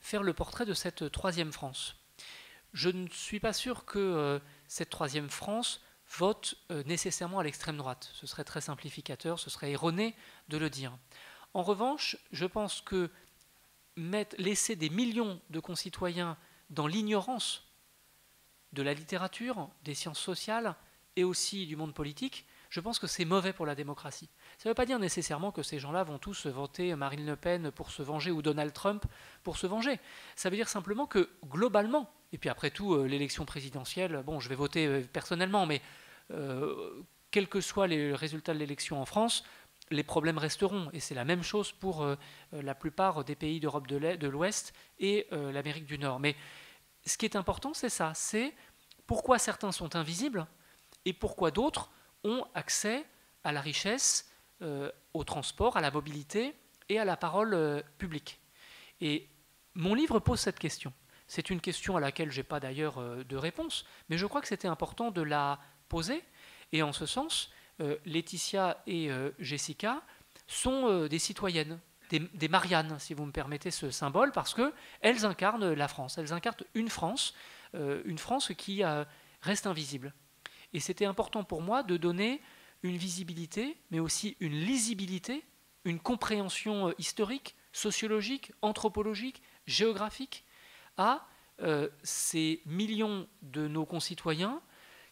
faire le portrait de cette troisième France. Je ne suis pas sûr que cette troisième France vote nécessairement à l'extrême droite. Ce serait très simplificateur, ce serait erroné de le dire. En revanche, je pense que laisser des millions de concitoyens dans l'ignorance de la littérature, des sciences sociales et aussi du monde politique, je pense que c'est mauvais pour la démocratie. Ça ne veut pas dire nécessairement que ces gens-là vont tous voter Marine Le Pen pour se venger ou Donald Trump pour se venger. Ça veut dire simplement que globalement, et puis après tout, l'élection présidentielle, bon, je vais voter personnellement, mais quels que soient les résultats de l'élection en France, les problèmes resteront. Et c'est la même chose pour la plupart des pays d'Europe de l'Ouest et l'Amérique du Nord. Mais ce qui est important, c'est ça, c'est pourquoi certains sont invisibles et pourquoi d'autres ont accès à la richesse, au transport, à la mobilité et à la parole publique. Et mon livre pose cette question. C'est une question à laquelle je n'ai pas d'ailleurs de réponse, mais je crois que c'était important de la poser. Et en ce sens, Laetitia et Jessica sont des citoyennes, des Mariannes, si vous me permettez ce symbole, parce qu'elles incarnent la France. Elles incarnent une France qui reste invisible. Et c'était important pour moi de donner une visibilité, mais aussi une lisibilité, une compréhension historique, sociologique, anthropologique, géographique à ces millions de nos concitoyens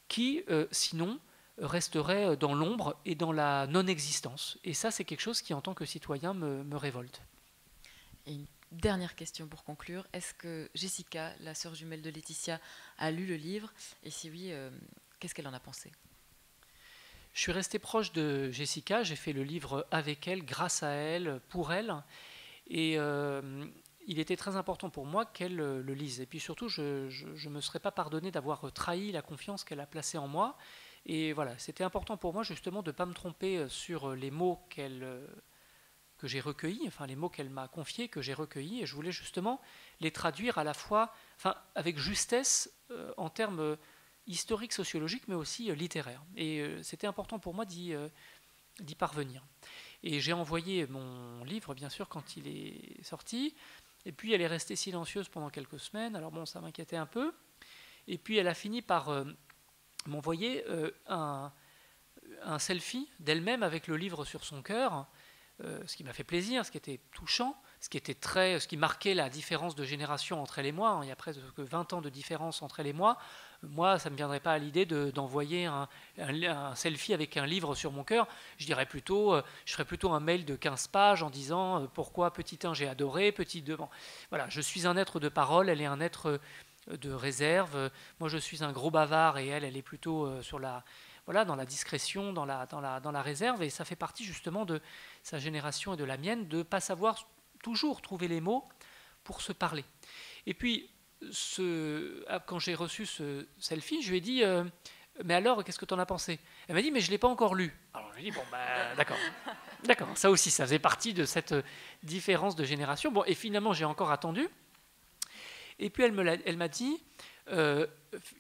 qui, sinon, resteraient dans l'ombre et dans la non-existence. Et ça, c'est quelque chose qui, en tant que citoyen, me révolte. Et une dernière question pour conclure. Est-ce que Jessica, la sœur jumelle de Laetitia, a lu le livre? Et si oui, qu'est-ce qu'elle en a pensé? Je suis resté proche de Jessica, j'ai fait le livre avec elle, grâce à elle, pour elle. Et il était très important pour moi qu'elle le lise. Et puis surtout, je ne me serais pas pardonné d'avoir trahi la confiance qu'elle a placée en moi. Et voilà, c'était important pour moi justement de ne pas me tromper sur les mots que j'ai recueillis, enfin les mots qu'elle m'a confiés, que j'ai recueillis. Et je voulais justement les traduire à la fois, enfin avec justesse en termes historiques, sociologiques, mais aussi littéraires. Et c'était important pour moi d'y d'y parvenir. Et j'ai envoyé mon livre, bien sûr, quand il est sorti. Et puis, elle est restée silencieuse pendant quelques semaines. Alors bon, ça m'inquiétait un peu. Et puis, elle a fini par m'envoyer un selfie d'elle-même avec le livre sur son cœur, ce qui m'a fait plaisir, ce qui était touchant, ce qui marquait la différence de génération entre elle et moi. Il y a presque 20 ans de différence entre elle et moi. Moi, ça ne me viendrait pas à l'idée d'envoyer un selfie avec un livre sur mon cœur. Je ferais plutôt un mail de 15 pages en disant pourquoi petit 1 j'ai adoré, petit 2. Bon. Voilà, je suis un être de parole, elle est un être de réserve. Moi, je suis un gros bavard et elle est plutôt dans la discrétion, dans la réserve. Et ça fait partie justement de sa génération et de la mienne de ne pas savoir toujours trouver les mots pour se parler. Et puis, quand j'ai reçu ce selfie, je lui ai dit mais alors, qu'est-ce que tu en as pensé? Elle m'a dit mais je ne l'ai pas encore lu. Alors je lui ai dit bon, d'accord. D'accord, ça aussi, ça faisait partie de cette différence de génération. Bon, et finalement, j'ai encore attendu. Et puis elle m'a dit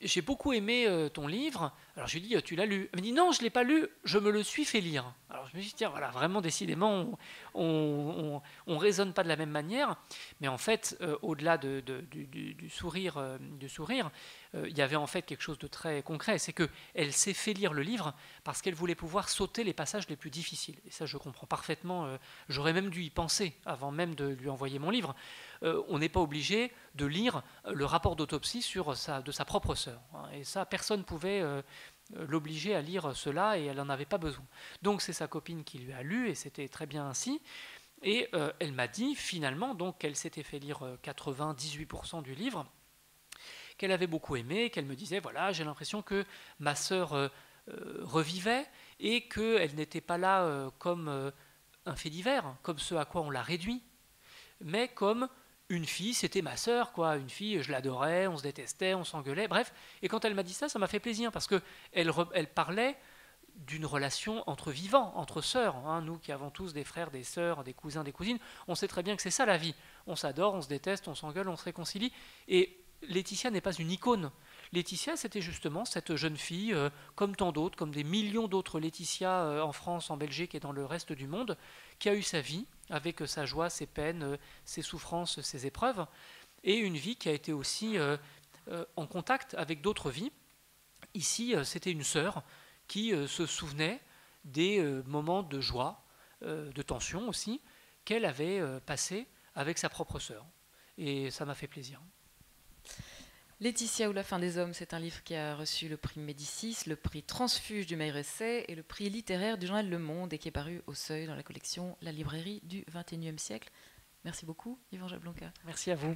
j'ai beaucoup aimé ton livre. Alors je lui ai dit tu l'as lu? Elle m'a dit non, je ne l'ai pas lu, je me le suis fait lire. Alors je me suis dit tiens, voilà, vraiment décidément on raisonne pas de la même manière. Mais en fait au-delà du sourire, il y avait en fait quelque chose de très concret, c'est qu'elle s'est fait lire le livre parce qu'elle voulait pouvoir sauter les passages les plus difficiles. Et ça je comprends parfaitement, j'aurais même dû y penser avant même de lui envoyer mon livre. On n'est pas obligé de lire le rapport d'autopsie de sa propre sœur. Et ça, personne ne pouvait l'obliger à lire cela et elle n'en avait pas besoin. Donc c'est sa copine qui lui a lu et c'était très bien ainsi. Et elle m'a dit finalement donc qu'elle s'était fait lire 98% du livre, qu'elle avait beaucoup aimé, qu'elle me disait voilà, j'ai l'impression que ma sœur revivait et qu'elle n'était pas là comme un fait divers, comme ce à quoi on l'a réduit, mais comme une fille, c'était ma sœur, quoi. Une fille, je l'adorais, on se détestait, on s'engueulait, bref. Et quand elle m'a dit ça m'a fait plaisir parce que elle parlait d'une relation entre vivants, entre sœurs. Hein. Nous qui avons tous des frères, des sœurs, des cousins, des cousines, on sait très bien que c'est ça la vie. On s'adore, on se déteste, on s'engueule, on se réconcilie. Et Laetitia n'est pas une icône. Laetitia, c'était justement cette jeune fille, comme tant d'autres, comme des millions d'autres Laetitia en France, en Belgique et dans le reste du monde, qui a eu sa vie avec sa joie, ses peines, ses souffrances, ses épreuves, et une vie qui a été aussi en contact avec d'autres vies. Ici, c'était une sœur qui se souvenait des moments de joie, de tension aussi, qu'elle avait passés avec sa propre sœur. Et ça m'a fait plaisir. Laetitia ou la fin des hommes, c'est un livre qui a reçu le prix Médicis, le prix Transfuge du meilleur essai et le prix littéraire du journal Le Monde et qui est paru au Seuil dans la collection La librairie du XXIe siècle. Merci beaucoup, Yvan Jablonka. Merci à vous.